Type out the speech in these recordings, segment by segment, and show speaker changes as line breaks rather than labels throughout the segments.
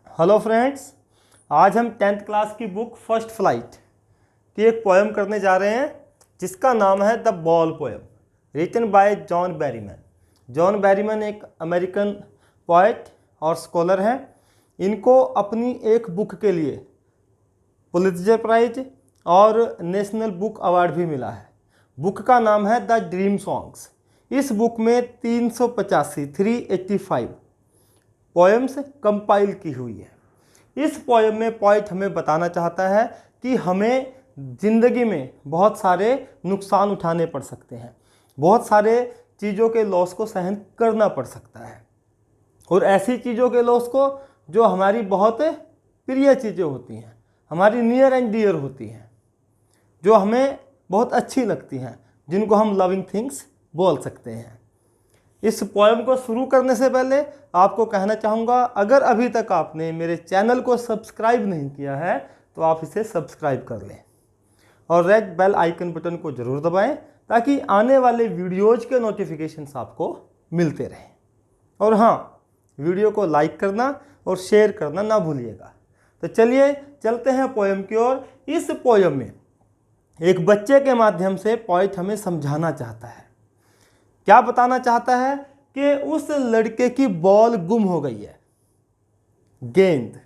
Hello friends, आज हम 10th class की बुक फर्स्ट फ्लाइट की एक पोएम करने जा रहे हैं जिसका नाम है the ball poem, written by John Berryman. John Berryman एक अमेरिकन पोएट और स्कॉलर हैं। इनको अपनी एक बुक के लिए पुलित्जर प्राइज और नेशनल बुक अवार्ड भी मिला है। बुक का नाम है द ड्रीम सॉन्ग्स। इस बुक में 385 पोएम्स कंपाइल की हुई है। इस पोएम में पोएट हमें बताना चाहता है कि हमें ज़िंदगी में बहुत सारे नुकसान उठाने पड़ सकते हैं, बहुत सारे चीज़ों के लॉस को सहन करना पड़ सकता है, और ऐसी चीज़ों के लॉस को जो हमारी बहुत प्रिय चीज़ें होती हैं, हमारी नियर एंड डियर होती हैं, जो हमें बहुत अच्छी लगती हैं, जिनको हम लविंग थिंग्स बोल सकते हैं। इस पोएम को शुरू करने से पहले आपको कहना चाहूँगा, अगर अभी तक आपने मेरे चैनल को सब्सक्राइब नहीं किया है तो आप इसे सब्सक्राइब कर लें और रेड बेल आइकन बटन को ज़रूर दबाएं ताकि आने वाले वीडियोज़ के नोटिफिकेशंस आपको मिलते रहें। और हाँ, वीडियो को लाइक करना और शेयर करना ना भूलिएगा। तो चलिए चलते हैं पोएम की ओर। इस पोएम में एक बच्चे के माध्यम से पोएट हमें समझाना चाहता है, क्या बताना चाहता है कि उस लड़के की बॉल गुम हो गई है, गेंद,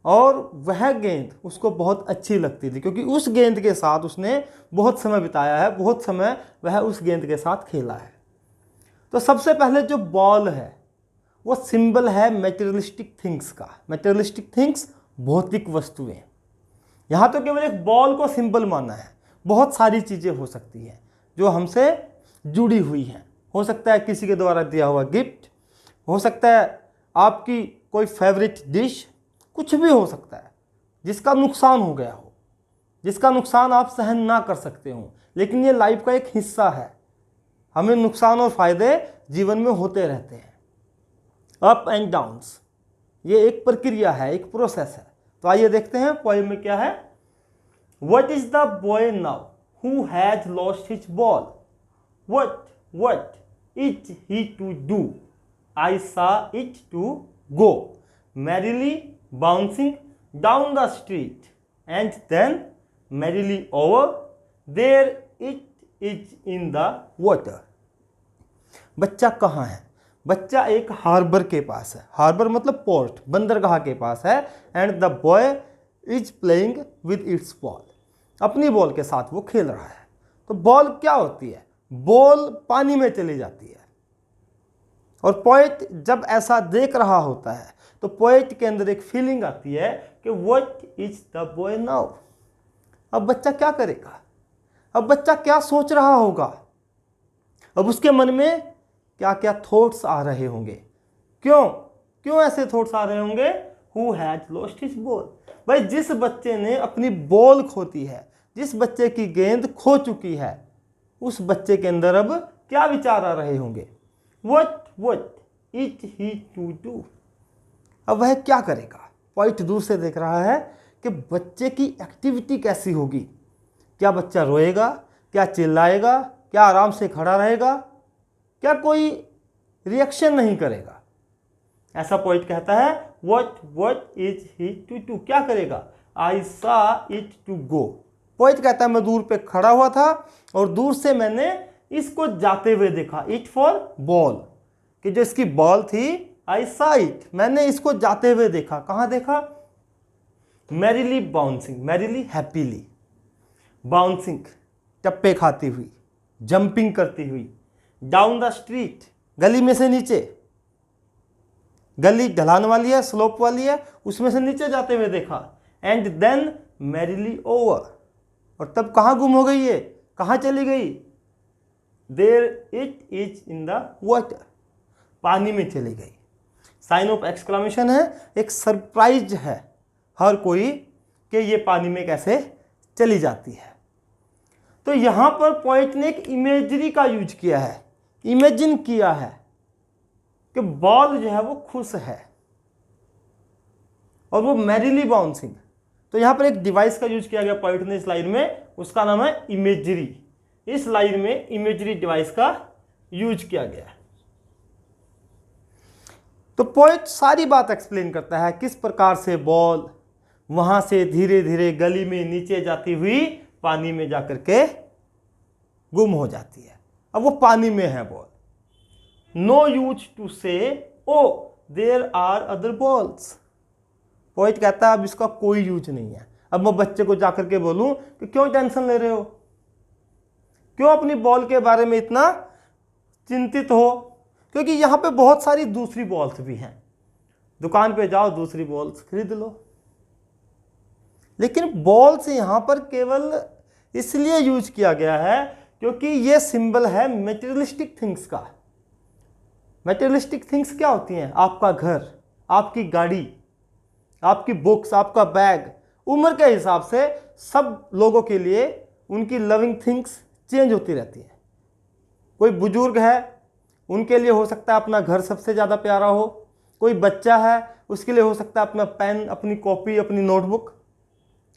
और वह गेंद उसको बहुत अच्छी लगती थी क्योंकि उस गेंद के साथ उसने बहुत समय बिताया है, बहुत समय वह उस गेंद के साथ खेला है। तो सबसे पहले जो बॉल है वो सिंबल है मैटेरियलिस्टिक थिंग्स का। मैटेरियलिस्टिक थिंग्स भौतिक वस्तुएं। यहाँ तो केवल एक बॉल को सिंबल माना है, बहुत सारी चीज़ें हो सकती हैं जो हमसे जुड़ी हुई हैं। हो सकता है किसी के द्वारा दिया हुआ गिफ्ट, हो सकता है आपकी कोई फेवरेट डिश, कुछ भी हो सकता है जिसका नुकसान हो गया हो, जिसका नुकसान आप सहन ना कर सकते हो। लेकिन ये लाइफ का एक हिस्सा है, हमें नुकसान और फायदे जीवन में होते रहते हैं, अप एंड डाउन्स। ये एक प्रक्रिया है, एक प्रोसेस है। तो आइए देखते हैं पोएम में क्या है। What is the boy now who has lost his ball? What is he to do? I saw it to go merrily bouncing down the street, and then merrily over. There it is in the water. बच्चा कहाँ है? बच्चा एक harbour के पास है। Harbour मतलब port, बंदरगाह के पास है। And the boy is playing with its ball. अपनी बॉल के साथ वो खेल रहा है। तो बॉल क्या होती है? बॉल पानी में चली जाती है। और पोएट जब ऐसा देख रहा होता है तो पोएट के अंदर एक फीलिंग आती है कि what is the boy now. अब बच्चा क्या करेगा? अब बच्चा क्या सोच रहा होगा? अब उसके मन में क्या क्या थॉट्स आ रहे होंगे? क्यों ऐसे थॉट्स आ रहे होंगे? Who has lost his ball. भाई, जिस बच्चे ने अपनी बॉल खोती है, जिस बच्चे की गेंद खो चुकी है, उस बच्चे के अंदर अब क्या विचार आ रहे होंगे? What is he to do? अब वह क्या करेगा? पॉइंट दूर से देख रहा है कि बच्चे की एक्टिविटी कैसी होगी। क्या बच्चा रोएगा? क्या चिल्लाएगा? क्या आराम से खड़ा रहेगा? क्या कोई रिएक्शन नहीं करेगा? ऐसा पॉइंट कहता है what is he to do? क्या करेगा? I saw it to go। Poet कहता है मैं दूर पे खड़ा हुआ था और दूर से मैंने इसको जाते हुए देखा। इट फॉर बॉल, कि जो इसकी बॉल थी, आई सा इट, मैंने इसको जाते हुए देखा। कहाँ देखा? Merrily bouncing, merrily happily, bouncing टप्पे खाती हुई, जंपिंग करती हुई, डाउन द स्ट्रीट, गली में से नीचे। गली ढलान वाली है, स्लोप वाली है, उसमें से नीचे जाते हुए देखा। एंड देन मैरिली ओवर, और तब कहाँ गुम हो गई है? कहाँ चली गई? There it is in the water, पानी में चली गई। साइन ऑफ एक्सक्लेमेशन है, एक सरप्राइज है हर कोई कि ये पानी में कैसे चली जाती है। तो यहाँ पर पोएट ने एक इमेजरी का यूज किया है, इमेजिन किया है कि बॉल जो है वो खुश है और वो मैरिली बाउंसिंग। तो यहाँ पर एक डिवाइस का यूज किया गया पोएट ने इस लाइन में, उसका नाम है इमेजरी। इस लाइन में इमेजरी डिवाइस का यूज किया गया है। तो पोएट सारी बात एक्सप्लेन करता है किस प्रकार से बॉल वहां से धीरे धीरे गली में नीचे जाती हुई पानी में जाकर के गुम हो जाती है। अब वो पानी में है ball. No use to say O there are other balls. Poet कहता है अब इसका कोई यूज नहीं है। अब मैं बच्चे को जाकर के बोलूं कि क्यों टेंशन ले रहे हो, क्यों अपनी बॉल के बारे में इतना चिंतित हो, क्योंकि यहाँ पे बहुत सारी दूसरी बॉल्स भी हैं। दुकान पे जाओ, दूसरी बॉल्स खरीद लो। लेकिन बॉल्स यहाँ पर केवल इसलिए यूज किया गया है क्योंकि ये सिंबल है मेटेरियलिस्टिक थिंग्स का। मेटेरियलिस्टिक थिंग्स क्या होती हैं? आपका घर, आपकी गाड़ी, आपकी बुक्स, आपका बैग। उम्र के हिसाब से सब लोगों के लिए उनकी लविंग थिंग्स चेंज होती रहती है। कोई बुजुर्ग है, उनके लिए हो सकता है अपना घर सबसे ज़्यादा प्यारा हो। कोई बच्चा है, उसके लिए हो सकता है अपना पेन, अपनी कॉपी, अपनी नोटबुक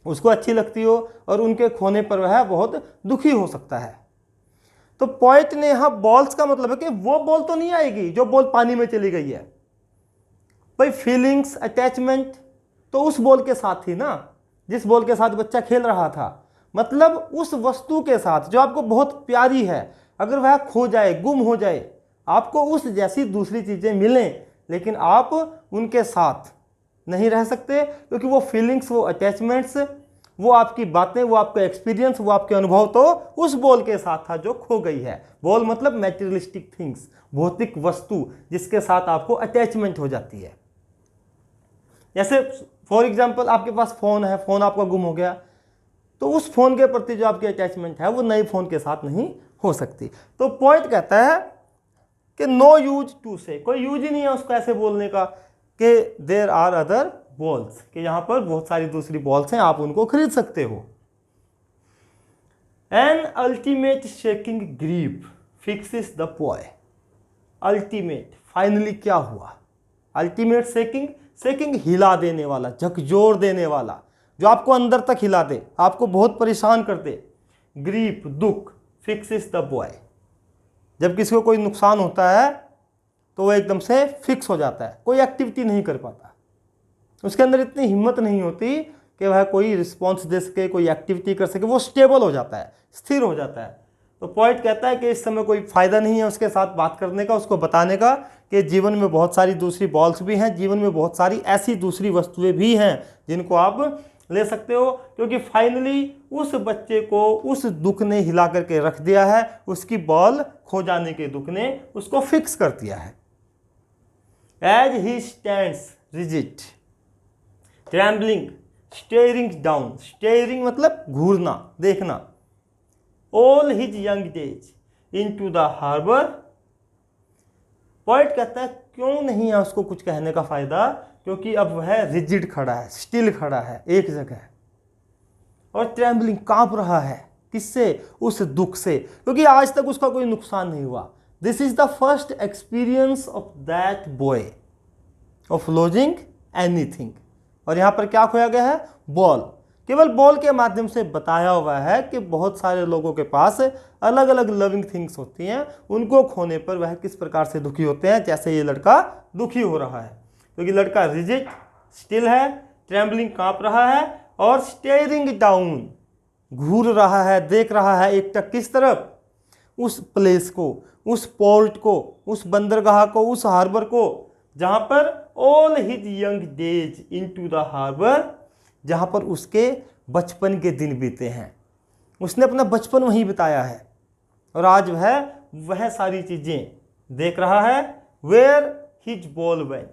उसको अच्छी लगती हो, और उनके खोने पर वह बहुत दुखी हो सकता है। तो पोएट ने यहाँ बॉल्स का मतलब है कि वो बॉल तो नहीं आएगी जो बॉल पानी में चली गई है भाई। फीलिंग्स, अटैचमेंट तो उस बॉल के साथ ही ना, जिस बॉल के साथ बच्चा खेल रहा था। मतलब उस वस्तु के साथ जो आपको बहुत प्यारी है, अगर वह खो जाए, गुम हो जाए, आपको उस जैसी दूसरी चीज़ें मिलें, लेकिन आप उनके साथ नहीं रह सकते, क्योंकि वो फीलिंग्स, वो अटैचमेंट्स, वो आपकी बातें, वो आपका एक्सपीरियंस, वो आपके अनुभव तो उस बॉल के साथ था जो खो गई है। बॉल मतलब मैटेरियलिस्टिक थिंग्स, भौतिक वस्तु जिसके साथ आपको अटैचमेंट हो जाती है। जैसे फॉर एग्जाम्पल आपके पास फ़ोन है, फ़ोन आपका गुम हो गया, तो उस फ़ोन के प्रति जो आपकी अटैचमेंट है वो नए फ़ोन के साथ नहीं हो सकती। तो पोएट कहता है कि नो यूज टू से, कोई यूज ही नहीं है उसको ऐसे बोलने का कि देयर आर अदर बॉल्स, कि यहाँ पर बहुत सारी दूसरी बॉल्स हैं, आप उनको खरीद सकते हो। An ultimate shaking grief fixes the boy. Ultimate, finally क्या हुआ? अल्टीमेट शेकिंग, शेकिंग हिला देने वाला, झकझोर देने वाला, जो आपको अंदर तक हिला दे, आपको बहुत परेशान कर दे। ग्रीफ, दुख, फिक्सेस द बॉय, जब किसी को कोई नुकसान होता है तो वो एकदम से फिक्स हो जाता है, कोई एक्टिविटी नहीं कर पाता, उसके अंदर इतनी हिम्मत नहीं होती कि वह कोई रिस्पॉन्स दे सके, कोई एक्टिविटी कर सके, वो स्टेबल हो जाता है, स्थिर हो जाता है। तो पोएट कहता है कि इस समय कोई फ़ायदा नहीं है उसके साथ बात करने का, उसको बताने का कि जीवन में बहुत सारी दूसरी बॉल्स भी हैं, जीवन में बहुत सारी ऐसी दूसरी वस्तुएं भी हैं जिनको आप ले सकते हो, क्योंकि फाइनली उस बच्चे को उस दुख ने हिला करके रख दिया है, उसकी बॉल खो जाने के दुख ने उसको फिक्स कर दिया है। As he stands rigid, trembling, staring down, staring मतलब घूरना, देखना, all his young days into the harbour. Poet कहता है क्यों नहीं है उसको कुछ कहने का फायदा, क्योंकि अब वह रिजिड खड़ा है, स्टिल खड़ा है एक जगह, और ट्रैम्बलिंग, कांप रहा है। किससे? उस दुख से, क्योंकि आज तक उसका कोई नुकसान नहीं हुआ। This is the first experience of that boy of lodging anything. और यहाँ पर क्या खोया गया है? बॉल। केवल बॉल के माध्यम से बताया हुआ है कि बहुत सारे लोगों के पास अलग अलग लविंग थिंग्स होती हैं, उनको खोने पर वह किस प्रकार से दुखी होते हैं, जैसे ये लड़का दुखी हो रहा है, क्योंकि लड़का रिजिड, स्टिल है, ट्रैम्बलिंग, कांप रहा है, और स्टेयरिंग डाउन, घूर रहा है, देख रहा है एकटक किस तरफ? उस प्लेस को, उस पोर्ट को, उस बंदरगाह को, उस हार्बर को, जहाँ पर all his young days into the harbour, जहाँ पर उसके बचपन के दिन बीते हैं, उसने अपना बचपन वहीं बिताया है, और आज वह सारी चीज़ें देख रहा है। वेयर हिज बॉल वेंट,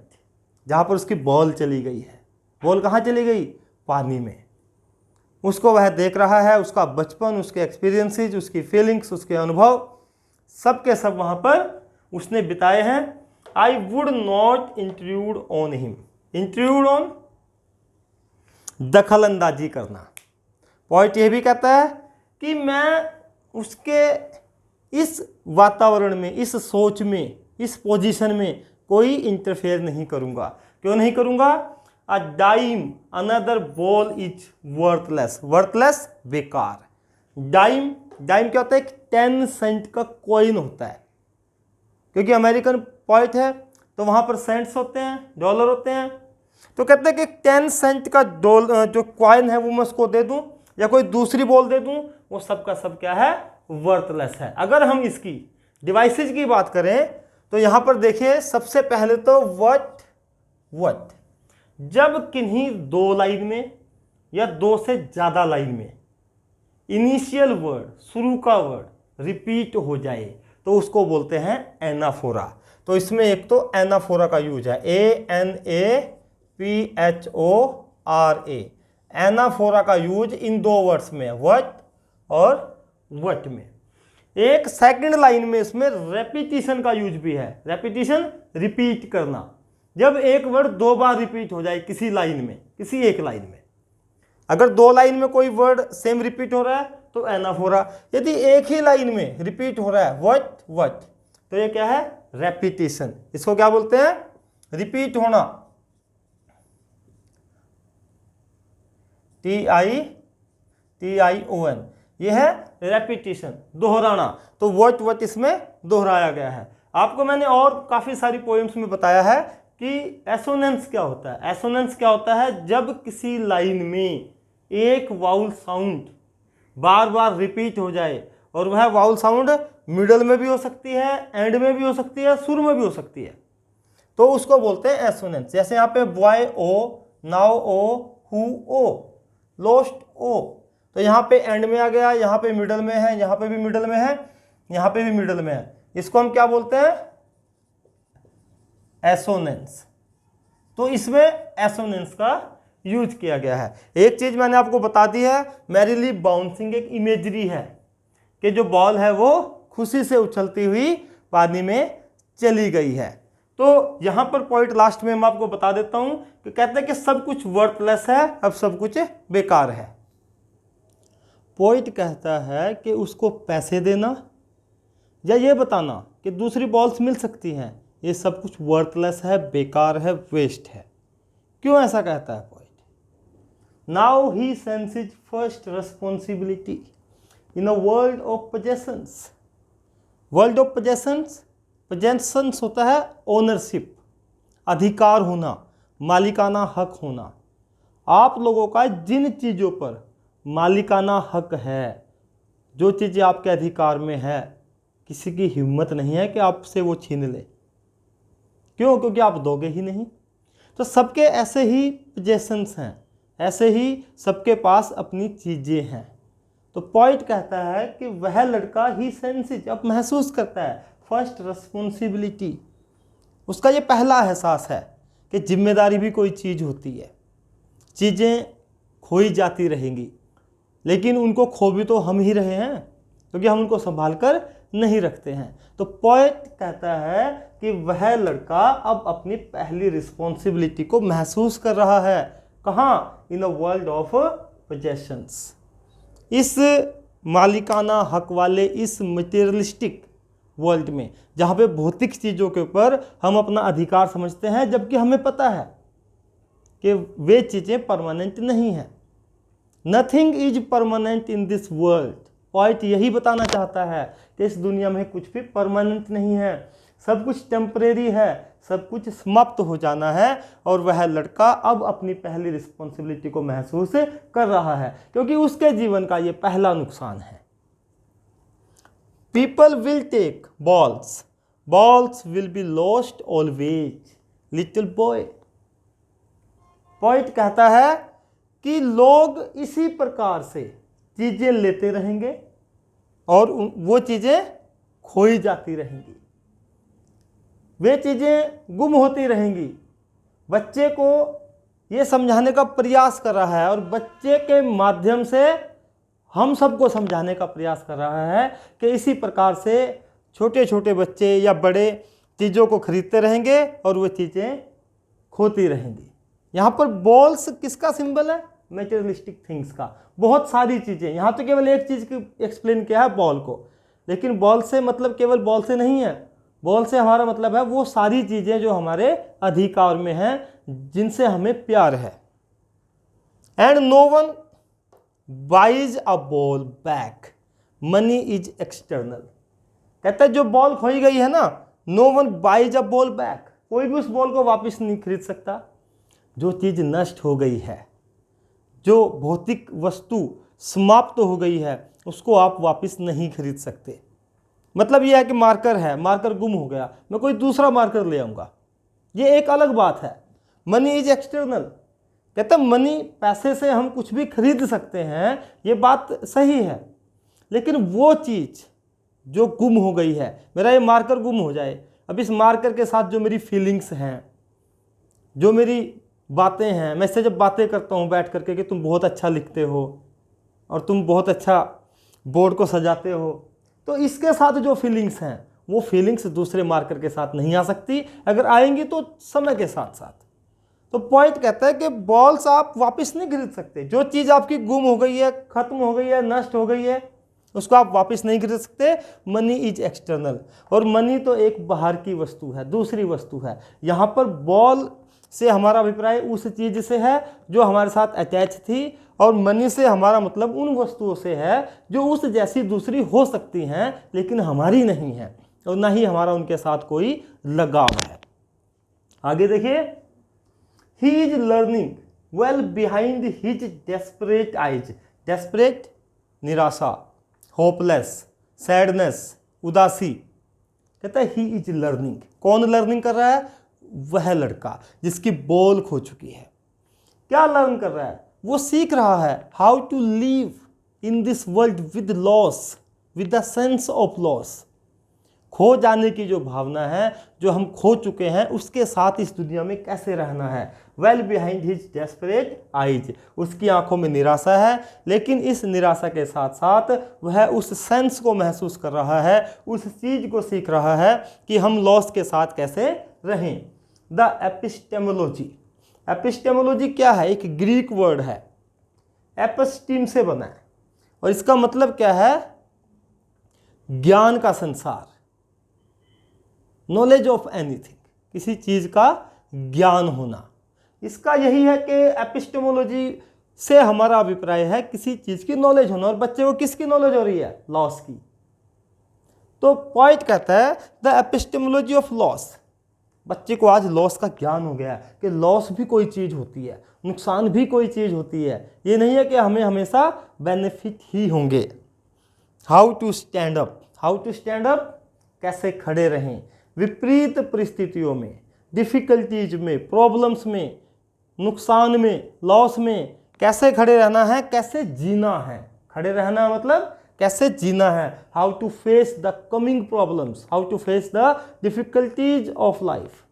जहाँ पर उसकी बॉल चली गई है। बॉल कहाँ चली गई? पानी में। उसको वह देख रहा है, उसका बचपन, उसके एक्सपीरियंसेस, उसकी फीलिंग्स, उसके अनुभव, सब के सब वहाँ पर उसने बिताए हैं। I would not intrude on him, intrude on, दखल अंदाजी करना। पॉइंट यह भी कहता है कि मैं उसके इस वातावरण में, इस सोच में, इस पोजीशन में कोई इंटरफेयर नहीं करूँगा। क्यों नहीं करूँगा? A dime another ball is worthless, worthless बेकार। डाइम, डाइम क्या होता है? एक 10 सेंट का कॉइन होता है, क्योंकि अमेरिकन पॉइंट है तो वहाँ पर सेंट्स होते हैं, डॉलर होते हैं। तो कहते हैं कि 10 सेंट का जो कॉइन है वो मैं उसको दे दूं या कोई दूसरी बॉल दे दूं, वो सब का सब क्या है, वर्थलेस है। अगर हम इसकी डिवाइसेज की बात करें तो यहाँ पर देखिए, सबसे पहले तो वट जब किन्हीं दो लाइन में या दो से ज़्यादा लाइन में इनिशियल वर्ड, शुरू का वर्ड रिपीट हो जाए तो उसको बोलते हैं एनाफोरा। तो इसमें एक तो एनाफोरा का यूज है, ANAPHORA। एनाफोरा का यूज इन दो वर्ड्स में, वट और वट में। एक सेकंड लाइन में इसमें रेपिटिशन का यूज भी है। रेपिटिशन, रिपीट करना। जब एक वर्ड दो बार रिपीट हो जाए किसी लाइन में, किसी एक लाइन में, अगर दो लाइन में कोई वर्ड सेम रिपीट हो रहा है तो एनाफोरा। यदि एक ही लाइन में रिपीट हो रहा है वट तो ये क्या है, रेपिटिशन। इसको क्या बोलते हैं, रिपीट होना, TION, ये है रेपिटिशन, दोहराना। तो वट इसमें दोहराया गया है। आपको मैंने और काफ़ी सारी पोएम्स में बताया है कि एसोनेंस क्या होता है। एसोनेंस क्या होता है, जब किसी लाइन में एक वाउल साउंड बार बार रिपीट हो जाए, और वह वाउल साउंड मिडल में भी हो सकती है, एंड में भी हो सकती है, सुर में भी हो सकती है, तो उसको बोलते हैं एसोनेंस। जैसे यहाँ पे boy O, now O, who O, lost O, तो यहाँ पे एंड में आ गया, यहाँ पे मिडल में है, यहाँ पे भी मिडल में है, यहाँ पे भी मिडल में है। इसको हम क्या बोलते हैं, एसोनेंस। तो इसमें एसोनेंस का यूज किया गया है। एक चीज मैंने आपको बता दी है, मैरीली बाउंसिंग एक इमेजरी है कि जो बॉल है वो खुशी से उछलती हुई पानी में चली गई है। तो यहां पर पॉइंट लास्ट में मैं आपको बता देता हूं कि कहते हैं कि सब कुछ वर्थलेस है, अब सब कुछ बेकार है। पॉइंट कहता है कि उसको पैसे देना या ये बताना कि दूसरी बॉल्स मिल सकती हैं, ये सब कुछ वर्थलेस है, बेकार है, वेस्ट है। क्यों ऐसा कहता है point? Now he senses first responsibility in a world of possessions. World of possessions, possessions होता है ओनरशिप, अधिकार होना, मालिकाना हक होना। आप लोगों का जिन चीज़ों पर मालिकाना हक है, जो चीज़ें आपके अधिकार में है, किसी की हिम्मत नहीं है कि आपसे वो छीन ले। क्यों? क्योंकि आप दोगे ही नहीं। तो सबके ऐसे ही पोजेशंस हैं, ऐसे ही सबके पास अपनी चीज़ें हैं। तो पॉइंट कहता है कि वह लड़का ही सेंसिज, अब महसूस करता है फर्स्ट रिस्पॉन्सिबिलिटी। उसका ये पहला एहसास है कि जिम्मेदारी भी कोई चीज़ होती है। चीज़ें खोई जाती रहेंगी, लेकिन उनको खो भी तो हम ही रहे हैं, क्योंकि हम उनको संभाल कर नहीं रखते हैं। तो पॉइंट कहता है कि वह लड़का अब अपनी पहली रिस्पॉन्सिबिलिटी को महसूस कर रहा है। कहाँ? इन अ वर्ल्ड ऑफ पोजेशंस। इस मालिकाना हक वाले, इस मटेरियलिस्टिक वर्ल्ड में, जहाँ पे भौतिक चीज़ों के ऊपर हम अपना अधिकार समझते हैं, जबकि हमें पता है कि वे चीज़ें परमानेंट नहीं हैं। Nothing is permanent in this world. Point यही बताना चाहता है कि इस दुनिया में कुछ भी परमानेंट नहीं है, सब कुछ टेम्परेरी है, सब कुछ समाप्त हो जाना है। और वह लड़का अब अपनी पहली रिस्पॉन्सिबिलिटी को महसूस कर रहा है, क्योंकि उसके जीवन का ये पहला नुकसान है। People will take balls, balls will be lost always, little boy. Point कहता है कि लोग इसी प्रकार से चीज़ें लेते रहेंगे और वो चीज़ें खोई जाती रहेंगी, वे चीज़ें गुम होती रहेंगी। बच्चे को ये समझाने का प्रयास कर रहा है और बच्चे के माध्यम से हम सबको समझाने का प्रयास कर रहा है कि इसी प्रकार से छोटे छोटे बच्चे या बड़े चीज़ों को खरीदते रहेंगे और वो चीज़ें खोती रहेंगी। यहाँ पर बॉल्स किसका सिंबल है? मटेरियलिस्टिक थिंग्स का। बहुत सारी चीज़ें, यहाँ तो केवल एक चीज़ की एक्सप्लेन किया है, बॉल को, लेकिन बॉल से मतलब केवल बॉल से नहीं है। बॉल से हमारा मतलब है वो सारी चीज़ें जो हमारे अधिकार में हैं, जिनसे हमें प्यार है। And no one buys a ball back, money is external. कहता है जो बॉल खोई गई है ना, no one buys a ball back, कोई भी उस बॉल को वापस नहीं खरीद सकता। जो चीज़ नष्ट हो गई है, जो भौतिक वस्तु समाप्त हो गई है, उसको आप वापस नहीं खरीद सकते। मतलब यह है कि मार्कर है, मार्कर गुम हो गया, मैं कोई दूसरा मार्कर ले आऊँगा, ये एक अलग बात है। मनी इज एक्सटर्नल, कहते हैं मनी, पैसे से हम कुछ भी खरीद सकते हैं, ये बात सही है। लेकिन वो चीज़ जो गुम हो गई है, मेरा ये मार्कर गुम हो जाए, अब इस मार्कर के साथ जो मेरी फीलिंग्स हैं, जो मेरी बातें हैं, मैं इससे जब बातें करता हूँ बैठ करके कि तुम बहुत अच्छा लिखते हो और तुम बहुत अच्छा बोर्ड को सजाते हो, तो इसके साथ जो फीलिंग्स हैं वो फीलिंग्स दूसरे मार्कर के साथ नहीं आ सकती, अगर आएंगी तो समय के साथ साथ। तो पॉइंट कहता है कि बॉल्स आप वापस नहीं खरीद सकते। जो चीज़ आपकी गुम हो गई है, खत्म हो गई है, नष्ट हो गई है, उसको आप वापस नहीं खरीद सकते। मनी इज एक्सटर्नल, और मनी तो एक बाहर की वस्तु है, दूसरी वस्तु है। यहाँ पर बॉल से हमारा अभिप्राय उस चीज़ से है जो हमारे साथ अटैच थी, और मनी से हमारा मतलब उन वस्तुओं से है जो उस जैसी दूसरी हो सकती हैं लेकिन हमारी नहीं है, और ना ही हमारा उनके साथ कोई लगाव है। आगे देखिए, he is learning well behind his desperate eyes. Desperate निराशा, होपलेस, सैडनेस, उदासी। कहता है ही इज लर्निंग। कौन लर्निंग कर रहा है? वह लड़का जिसकी बॉल खो चुकी है। क्या लर्न कर रहा है? वो सीख रहा है how to live in this world with loss, with the sense of loss. खो जाने की जो भावना है, जो हम खो चुके हैं, उसके साथ इस दुनिया में कैसे रहना है। Well behind his desperate eyes, उसकी आंखों में निराशा है, लेकिन इस निराशा के साथ साथ वह उस सेंस को महसूस कर रहा है, उस चीज़ को सीख रहा है कि हम लॉस के साथ कैसे रहें। The epistemology. एपिस्टेमोलॉजी क्या है? एक ग्रीक वर्ड है, एपिस्टीम से बना है, और इसका मतलब क्या है? ज्ञान का संसार, नॉलेज ऑफ एनीथिंग, किसी चीज़ का ज्ञान होना। इसका यही है कि एपिस्टेमोलॉजी से हमारा अभिप्राय है किसी चीज़ की नॉलेज होना। और बच्चे को किसकी नॉलेज हो रही है? लॉस की। तो पॉइंट कहता है द एपिस्टेमोलॉजी ऑफ लॉस। बच्चे को आज लॉस का ज्ञान हो गया है कि लॉस भी कोई चीज़ होती है, नुकसान भी कोई चीज़ होती है। ये नहीं है कि हमें हमेशा बेनिफिट ही होंगे। How to stand up. How to stand up, कैसे खड़े रहें विपरीत परिस्थितियों में, डिफ़िकल्टीज में, प्रॉब्लम्स में, नुकसान में, लॉस में कैसे खड़े रहना है, कैसे जीना है। खड़े रहना मतलब कैसे जीना है। How to face the coming problems, how to face the difficulties of life.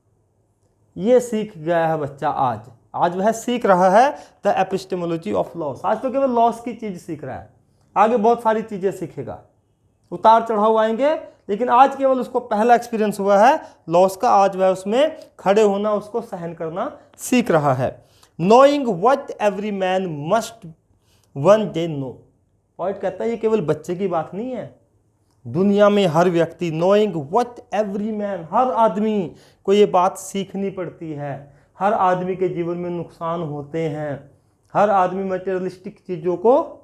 ये सीख गया है बच्चा आज वह सीख रहा है द एपिस्टेमोलॉजी ऑफ लॉस। आज तो केवल लॉस की चीज़ सीख रहा है, आगे बहुत सारी चीज़ें सीखेगा, उतार चढ़ाव आएंगे, लेकिन आज केवल उसको पहला एक्सपीरियंस हुआ है लॉस का। आज वह उसमें खड़े होना, उसको सहन करना सीख रहा है। Knowing what every man must one day know. Point कहता है ये केवल बच्चे की बात नहीं है, दुनिया में हर व्यक्ति, नोइंग व्हाट एवरी मैन, हर आदमी को ये बात सीखनी पड़ती है। हर आदमी के जीवन में नुकसान होते हैं, हर आदमी मटेरियलिस्टिक चीज़ों को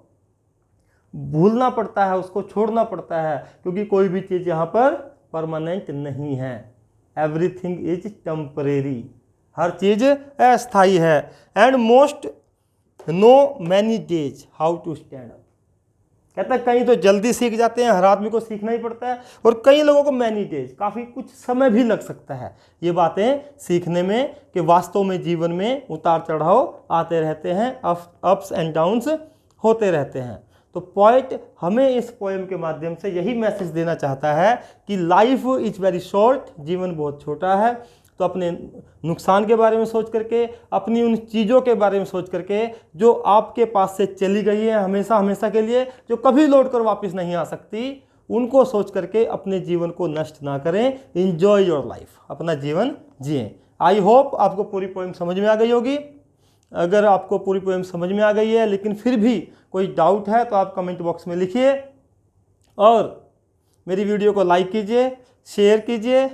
भूलना पड़ता है, उसको छोड़ना पड़ता है, क्योंकि कोई भी चीज़ यहाँ पर परमानेंट नहीं है। एवरीथिंग इज टेम्परेरी, हर चीज़ अस्थायी है। And most know many days how to stand up. कहता है कहीं तो जल्दी सीख जाते हैं, हर आदमी को सीखना ही पड़ता है, और कई लोगों को मैनी डेज, काफ़ी कुछ समय भी लग सकता है ये बातें सीखने में, कि वास्तव में जीवन में उतार चढ़ाव आते रहते हैं, अप्स एंड डाउन्स होते रहते हैं। तो पॉइंट हमें इस पोएम के माध्यम से यही मैसेज देना चाहता है कि लाइफ इज़ वेरी शॉर्ट, जीवन बहुत छोटा है। तो अपने नुकसान के बारे में सोच करके, अपनी उन चीज़ों के बारे में सोच करके जो आपके पास से चली गई है हमेशा हमेशा के लिए, जो कभी लौट कर वापस नहीं आ सकती, उनको सोच करके अपने जीवन को नष्ट ना करें। इंजॉय योर लाइफ, अपना जीवन जिएं। आई होप आपको पूरी पोएम समझ में आ गई होगी। अगर आपको पूरी पोएम समझ में आ गई है लेकिन फिर भी कोई डाउट है तो आप कमेंट बॉक्स में लिखिए, और मेरी वीडियो को लाइक कीजिए, शेयर कीजिए।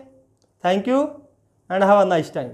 Thank you and have a nice time.